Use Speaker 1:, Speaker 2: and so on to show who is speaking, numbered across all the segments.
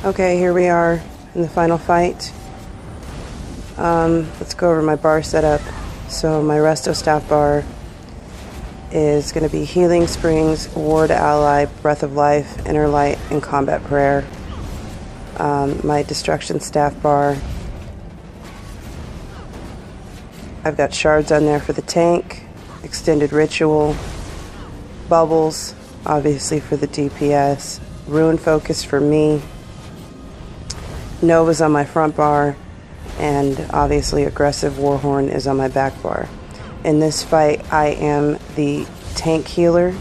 Speaker 1: Okay, here we are in the final fight. Let's go over my bar setup. So my Resto staff bar is going to be Healing Springs, Ward Ally, Breath of Life, Inner Light, and Combat Prayer. My Destruction staff bar, I've got shards on there for the tank, Extended Ritual, Bubbles, obviously for the DPS, Ruin Focus for me, Nova's on my front bar, and obviously Aggressive Warhorn is on my back bar. In this fight, I am the tank healer,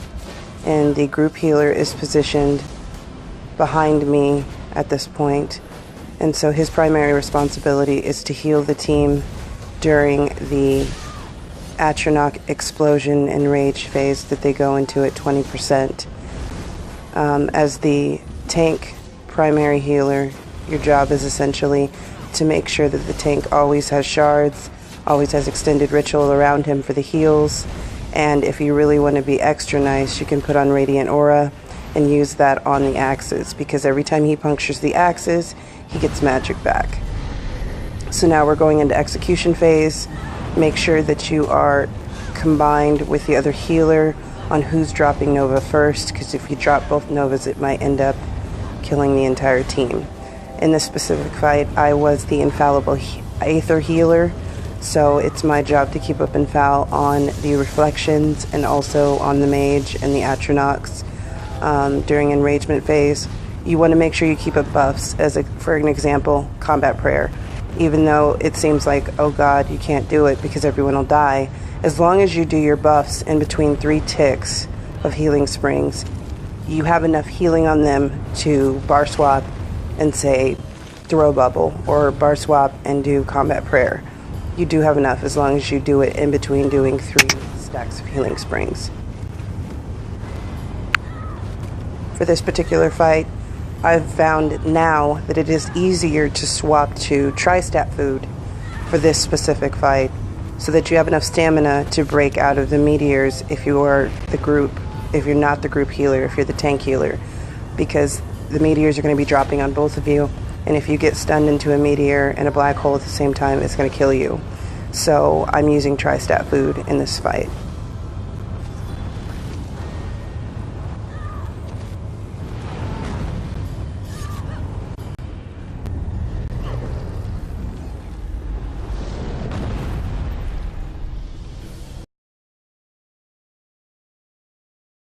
Speaker 1: and the group healer is positioned behind me at this point. And so his primary responsibility is to heal the team during the Atronach explosion and rage phase that they go into at 20%. As the tank primary healer, your job is essentially to make sure that the tank always has shards, always has Extended Ritual around him for the heals, and if you really want to be extra nice, you can put on Radiant Aura and use that on the axes, because every time he punctures the axes, he gets magic back. So now we're going into execution phase. Make sure that you are combined with the other healer on who's dropping Nova first, because if you drop both Novas, it might end up killing the entire team. In this specific fight, I was the infallible Aether healer, so it's my job to keep up Infal on the reflections and also on the mage and the Atronachs during enragement phase. You want to make sure you keep up buffs, for an example, Combat Prayer. Even though it seems like, oh god, you can't do it because everyone will die, as long as you do your buffs in between 3 ticks of Healing Springs, you have enough healing on them to bar swap and say throw bubble, or bar swap and do Combat Prayer. You do have enough as long as you do it in between doing 3 stacks of Healing Springs. For this particular fight, I've found now that it is easier to swap to Tri-Stat food for this specific fight, so that you have enough stamina to break out of the meteors if you are the group, if you're not the group healer, if you're the tank healer, because the meteors are going to be dropping on both of you, and if you get stunned into a meteor and a black hole at the same time, it's going to kill you. So I'm using Tri-Stat food in this fight.